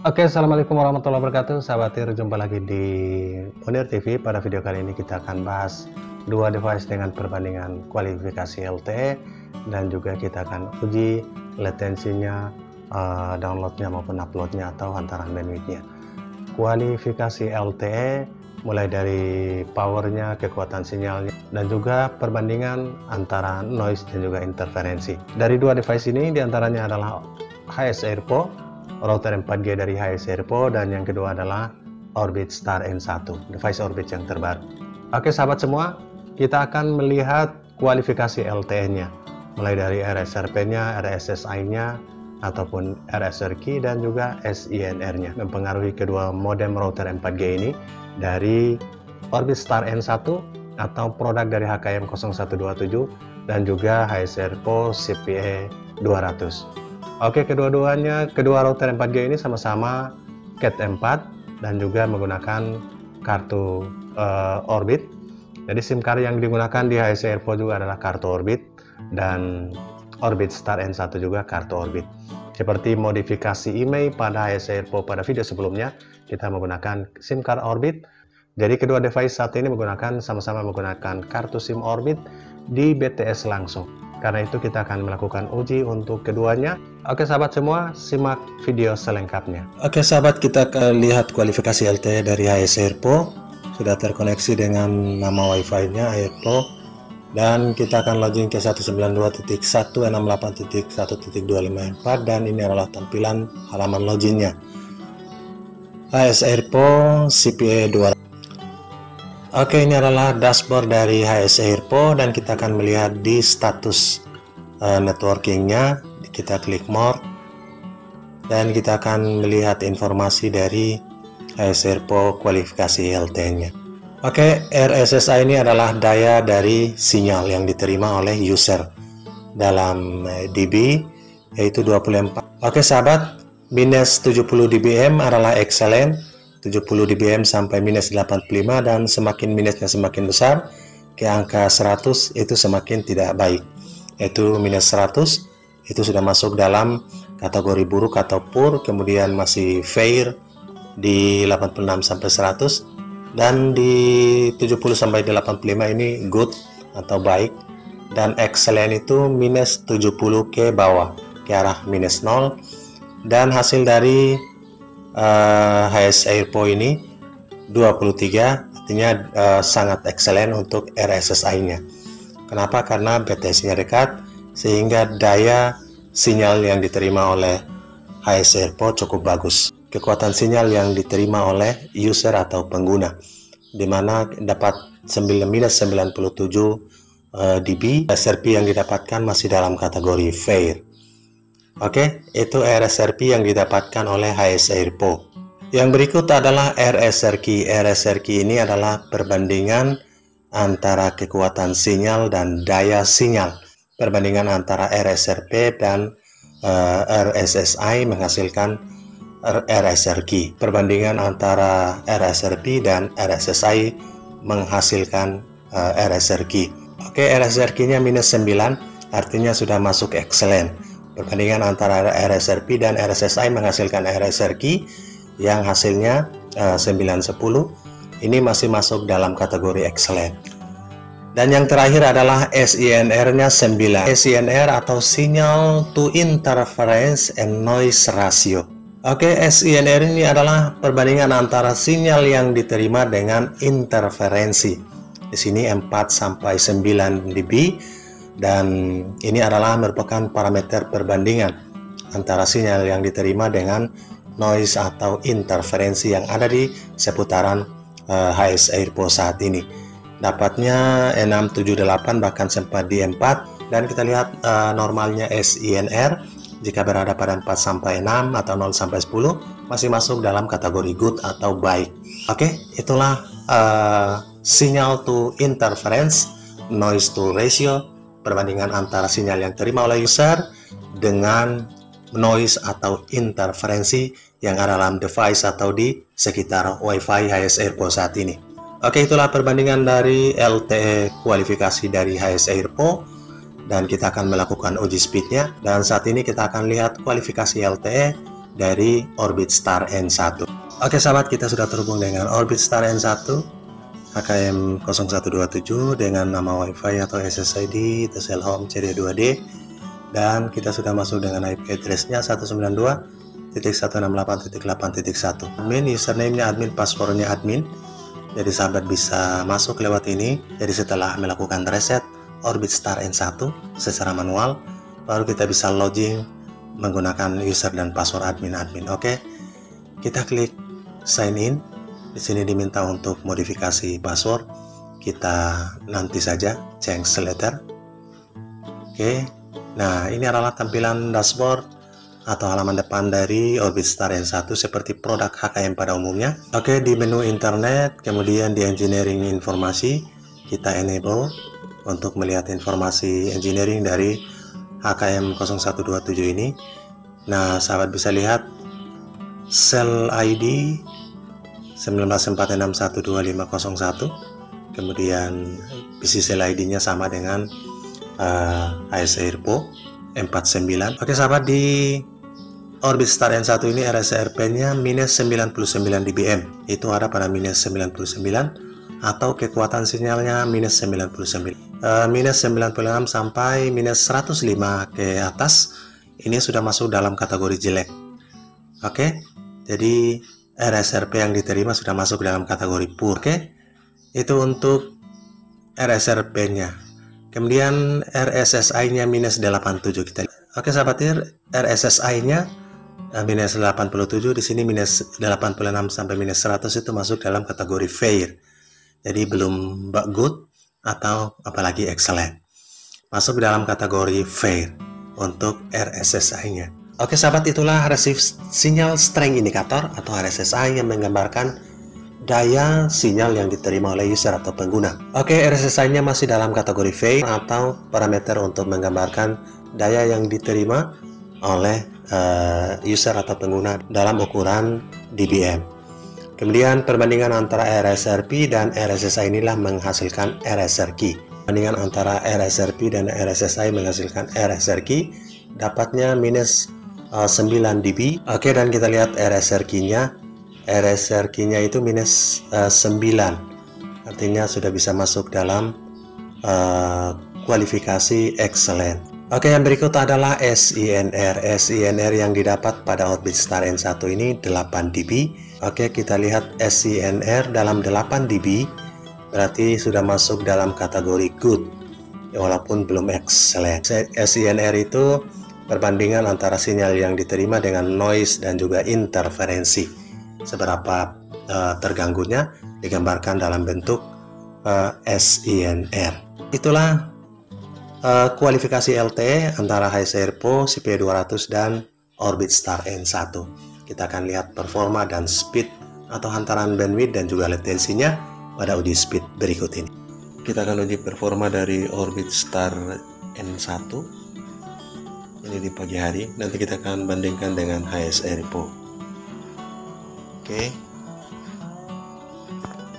Oke, assalamualaikum warahmatullahi wabarakatuh. Sahabat Tir, jumpa lagi di Munir TV. Pada video kali ini kita akan bahas dua device dengan perbandingan kualifikasi LTE dan juga kita akan uji latensinya, downloadnya maupun uploadnya atau hantaran bandwidthnya. Kualifikasi LTE mulai dari powernya, kekuatan sinyalnya, dan juga perbandingan antara noise dan juga interferensi. Dari dua device ini diantaranya adalah HS Airpo, router 4G dari HS Airpo, dan yang kedua adalah Orbit Star N1, device Orbit yang terbaru. Oke sahabat semua, kita akan melihat kualifikasi LTE-nya, mulai dari RSRP-nya, RSSI-nya, ataupun RSRQ dan juga SINR-nya, mempengaruhi kedua modem router 4G ini dari Orbit Star N1 atau produk dari HKM 0127 dan juga HS Airpo CPE 200. Oke, kedua router 4G ini sama-sama Cat 4 dan juga menggunakan kartu Orbit. Jadi SIM card yang digunakan di HS Airpo juga adalah kartu Orbit dan Orbit Star N1 juga kartu Orbit. Seperti modifikasi IMEI pada HS Airpo pada video sebelumnya, kita menggunakan SIM card Orbit. Jadi kedua device saat ini sama-sama menggunakan kartu SIM Orbit di BTS langsung. Karena itu kita akan melakukan uji untuk keduanya. Oke sahabat semua, simak video selengkapnya. Oke sahabat, kita lihat kualifikasi LTE dari HS Airpo. Sudah terkoneksi dengan nama Wi-Fi-nya Airpo. Dan kita akan login ke 192.168.1.254 dan ini adalah tampilan halaman loginnya. HS Airpo CPE 200. Oke, ini adalah dashboard dari HS Airpo dan kita akan melihat di status networkingnya. Kita klik more dan kita akan melihat informasi dari HS Airpo kualifikasi LTE-nya. Oke, RSSI ini adalah daya dari sinyal yang diterima oleh user dalam dB, yaitu 24. Oke sahabat, minus 70 dBm adalah excellent, 70 dBm sampai minus 85, dan semakin minusnya semakin besar ke angka 100 itu semakin tidak baik, yaitu minus 100 itu sudah masuk dalam kategori buruk atau poor, kemudian masih fair di 86 sampai 100, dan di 70 sampai 85 ini good atau baik, dan excellent itu minus 70 ke bawah ke arah minus 0. Dan hasil dari HS Airpo ini 23, artinya sangat excellent untuk RSSI-nya. Kenapa? Karena BTS-nya dekat sehingga daya sinyal yang diterima oleh HS Airpo cukup bagus. Kekuatan sinyal yang diterima oleh user atau pengguna, dimana dapat minus 97 dB. RSRP yang didapatkan masih dalam kategori fair. Oke, itu RSRP yang didapatkan oleh HS Airpo. Yang berikut adalah RSRQ. RSRQ ini adalah perbandingan antara kekuatan sinyal dan daya sinyal. Perbandingan antara RSRP dan RSSI menghasilkan RSRQ. Perbandingan antara RSRP dan RSSI menghasilkan RSRQ. Oke, RSRQ-nya minus 9, artinya sudah masuk excellent. Perbandingan antara RSRP dan RSSI menghasilkan RSRQ yang hasilnya 910. Ini masih masuk dalam kategori excellent. Dan yang terakhir adalah SINR-nya 9. SINR atau Signal to Interference and Noise Ratio. Oke, SINR ini adalah perbandingan antara sinyal yang diterima dengan interferensi. Di sini 4 sampai 9 dB, dan ini adalah merupakan parameter perbandingan antara sinyal yang diterima dengan noise atau interferensi yang ada di seputaran HS Airpo saat ini. Dapatnya 678, bahkan sempat di 4, dan kita lihat normalnya SINR jika berada pada 4 sampai 6 atau 0 sampai 10 masih masuk dalam kategori good atau baik. Oke, itulah sinyal to interference, noise to ratio, perbandingan antara sinyal yang terima oleh user dengan noise atau interferensi yang ada dalam device atau di sekitar Wi-Fi HS Airpo saat ini. Oke, itulah perbandingan dari LTE kualifikasi dari HS Airpo. Dan kita akan melakukan uji speednya. Dan saat ini kita akan lihat kualifikasi LTE dari Orbit Star N1. Oke sahabat, kita sudah terhubung dengan Orbit Star N1 HKM 0127 dengan nama WiFi atau SSID Telkomsel CD2D, dan kita sudah masuk dengan IP address-nya 192.168.8.1. Admin, username-nya admin, password-nya admin. Jadi sahabat bisa masuk lewat ini. Jadi setelah melakukan reset Orbit Star N1 secara manual, baru kita bisa login menggunakan user dan password admin. Oke, kita klik sign in. Di sini diminta untuk modifikasi password. Kita nanti saja change later. Oke, nah ini adalah tampilan dashboard atau halaman depan dari Orbit Star N1 seperti produk HKM pada umumnya. Oke, di menu internet, kemudian di engineering informasi, kita enable untuk melihat informasi engineering dari HKM 0127 ini. Nah, sahabat bisa lihat sel ID 1946125501, kemudian PC sel ID-nya sama dengan AS Airpo 49. Oke sahabat, di Orbit Star N1 ini RSRP-nya minus 99 dBm, itu ada pada minus 99, atau kekuatan sinyalnya minus 99. Minus 96 sampai minus 105 ke atas ini sudah masuk dalam kategori jelek. Oke, jadi RSRP yang diterima sudah masuk dalam kategori poor. Oke, itu untuk RSRP-nya. Kemudian RSSI-nya minus 87 kita. Oke sahabat, RSSI-nya minus 87, di sini minus 86 sampai minus 100 itu masuk dalam kategori fair. Jadi belum good atau apalagi excellent. Masuk dalam kategori fair untuk RSSI-nya. Oke sahabat, itulah receive signal strength indicator atau RSSI yang menggambarkan daya sinyal yang diterima oleh user atau pengguna. Oke, RSSI-nya masih dalam kategori fair atau parameter untuk menggambarkan daya yang diterima oleh user atau pengguna dalam ukuran dBm. Kemudian perbandingan antara RSRP dan RSSI inilah menghasilkan RSRQ. Perbandingan antara RSRP dan RSSI menghasilkan RSRQ, dapatnya minus 9 dB. Oke, dan kita lihat RSRQ-nya. RSRQ-nya itu minus 9. Artinya sudah bisa masuk dalam kualifikasi excellent. Oke, yang berikut adalah SINR. SINR yang didapat pada Orbit Star N1 ini 8 dB. Oke, kita lihat SINR dalam 8 dB. Berarti sudah masuk dalam kategori good, walaupun belum excellent. SINR itu perbandingan antara sinyal yang diterima dengan noise dan juga interferensi. Seberapa terganggunya digambarkan dalam bentuk SINR. Itulah kualifikasi LTE antara AS Airpo CP200 dan Orbit Star N1. Kita akan lihat performa dan speed atau hantaran bandwidth dan juga latensinya pada uji speed berikut ini. Kita akan uji performa dari Orbit Star N1 ini di pagi hari. Nanti kita akan bandingkan dengan AS Airpo. Oke,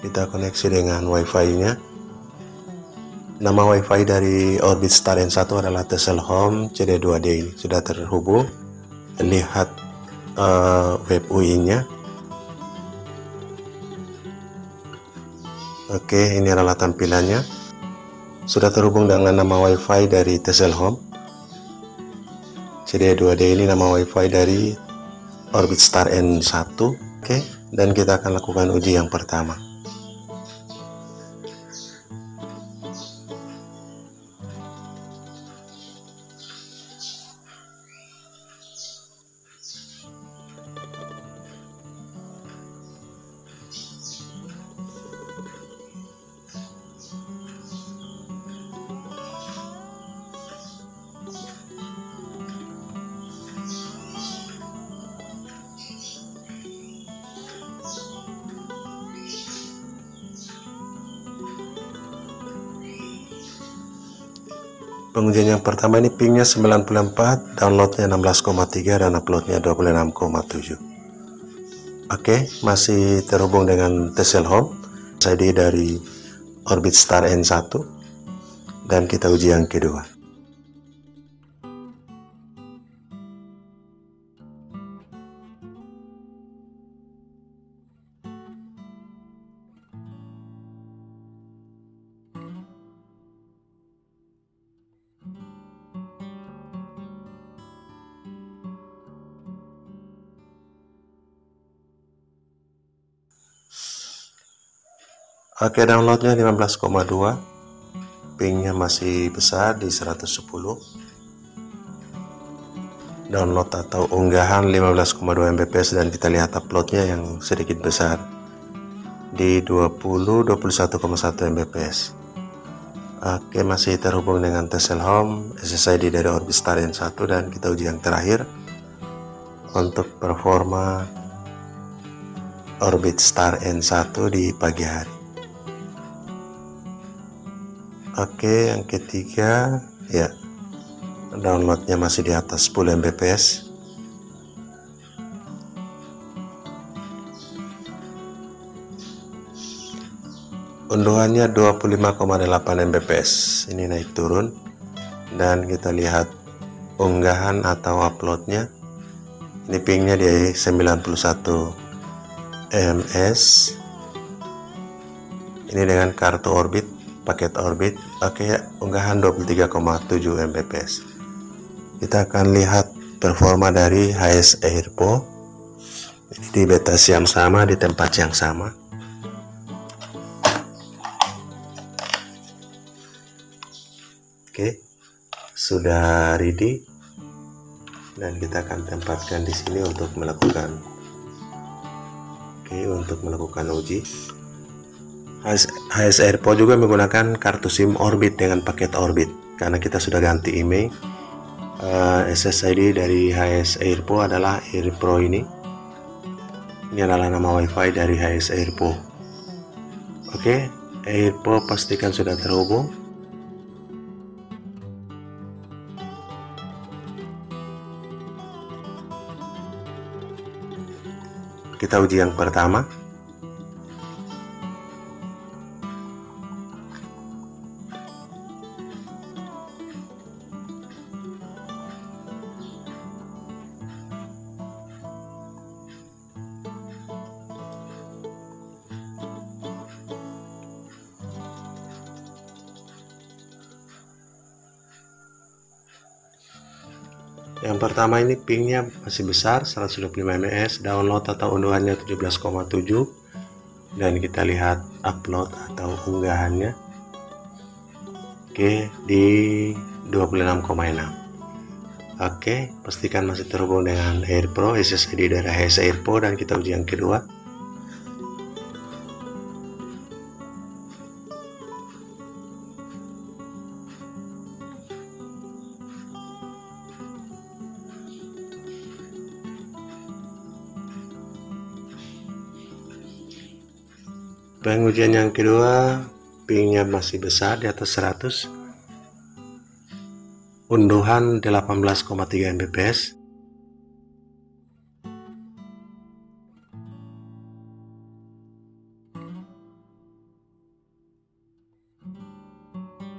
kita koneksi dengan WiFi-nya. Nama WiFi dari Orbit Star N1 adalah Telkomsel CD2D. Ini sudah terhubung. Lihat web UI-nya. Oke, ini adalah tampilannya. Sudah terhubung dengan nama WiFi dari Telkomsel CD2D. Ini nama WiFi dari Orbit Star N1. Oke, dan kita akan lakukan uji yang pertama. Pengujian yang pertama ini pingnya 94, downloadnya 16,3 dan uploadnya 26,7. Oke, masih terhubung dengan Telkomsel ID dari Orbit Star N1, dan kita uji yang kedua. Oke, downloadnya 15,2, pingnya masih besar di 110. Download atau unggahan 15,2 Mbps, dan kita lihat uploadnya yang sedikit besar di 21,1 Mbps. Oke, masih terhubung dengan Tcell Home, SSID dari Orbit Star N1, dan kita uji yang terakhir untuk performa Orbit Star N1 di pagi hari. Oke, yang ketiga ya, downloadnya masih di atas 10 Mbps. Unduhannya 25,8 Mbps. Ini naik turun, dan kita lihat unggahan atau uploadnya. Ini pingnya di 91 ms. Ini dengan kartu Orbit, paket Orbit. Oke, unggahan 23,7 Mbps. Kita akan lihat performa dari HS Airpo. Ini di beta yang sama, di tempat yang sama. Oke, sudah ready, dan kita akan tempatkan di sini untuk melakukan uji. HS Airpo juga menggunakan kartu SIM Orbit dengan paket Orbit, karena kita sudah ganti email. SSID dari HS Airpo adalah AirPro ini. Ini adalah nama WiFi dari HS Airpo. Oke, Airpo pastikan sudah terhubung. Kita uji yang pertama. Yang pertama ini pingnya masih besar, 125 ms, download atau unduhannya 17,7, dan kita lihat upload atau unggahannya. Oke, di 26,6. Oke, pastikan masih terhubung dengan AirPro, SSID dari HS Airpo, dan kita uji yang kedua. Pengujian yang kedua, pingnya masih besar di atas 100, unduhan 18,3 Mbps.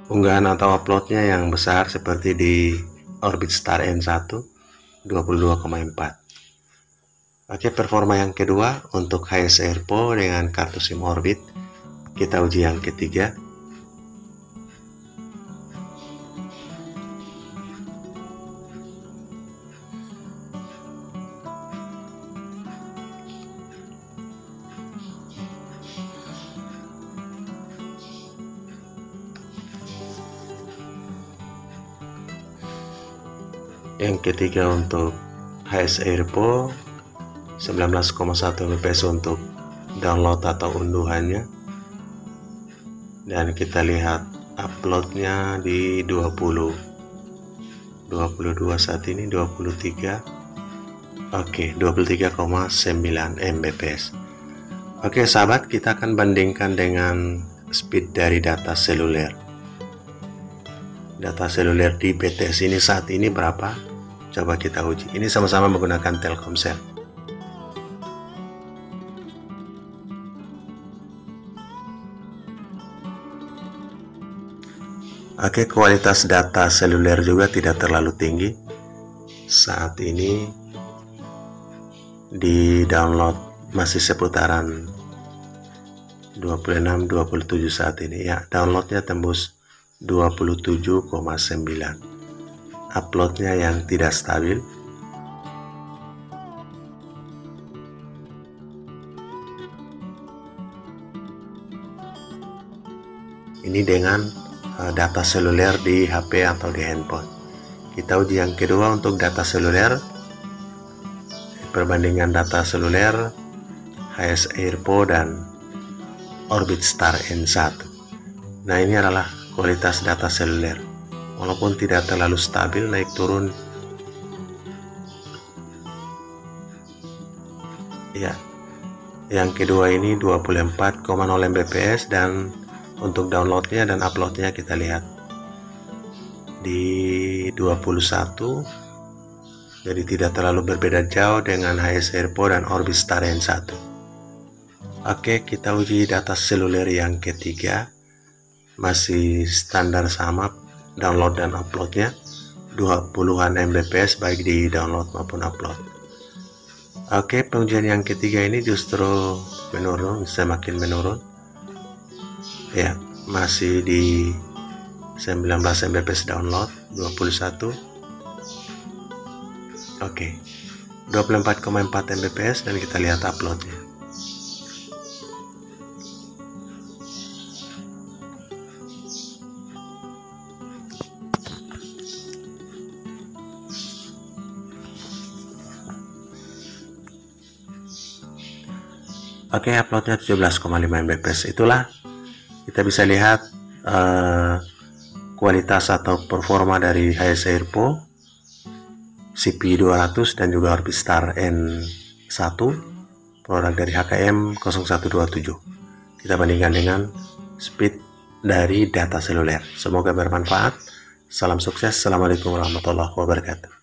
Unggahan atau uploadnya yang besar seperti di Orbit Star N1, 22,4. Oke, performa yang kedua untuk HS Airpo dengan kartu SIM Orbit. Kita uji yang ketiga. Yang ketiga untuk HS Airpo, 19,1 Mbps untuk download atau unduhannya, dan kita lihat uploadnya di 22 saat ini, 23. Oke, 23,9 Mbps. Oke sahabat, kita akan bandingkan dengan speed dari data seluler. Data seluler di BTS ini saat ini berapa? Coba kita uji. Ini sama-sama menggunakan Telkomsel. Oke, kualitas data seluler juga tidak terlalu tinggi. Saat ini di download masih seputaran 26-27 saat ini ya. Downloadnya tembus 27,9. Uploadnya yang tidak stabil. Ini dengan data seluler di HP atau di handphone. Kita uji yang kedua untuk data seluler. Perbandingan data seluler HS Airpo dan Orbitstar N1. Nah, ini adalah kualitas data seluler. Walaupun tidak terlalu stabil, naik turun. Ya, yang kedua ini 24,0 Mbps, dan untuk downloadnya dan uploadnya kita lihat di 21, jadi tidak terlalu berbeda jauh dengan HS Airpo dan Orbitstar N1. Oke, kita uji data seluler yang ketiga, masih standar sama download dan uploadnya 20-an Mbps baik di download maupun upload. Oke, pengujian yang ketiga ini justru menurun, semakin menurun. Ya, masih di 19 Mbps download, 21. Oke, 24,4 Mbps, dan kita lihat uploadnya. Oke, uploadnya 17,5 Mbps. Itulah kita bisa lihat kualitas atau performa dari HS Airpo, CP200, dan juga Orbitstar N1, produk dari HKM 0127. Kita bandingkan dengan speed dari data seluler. Semoga bermanfaat. Salam sukses. Assalamualaikum warahmatullahi wabarakatuh.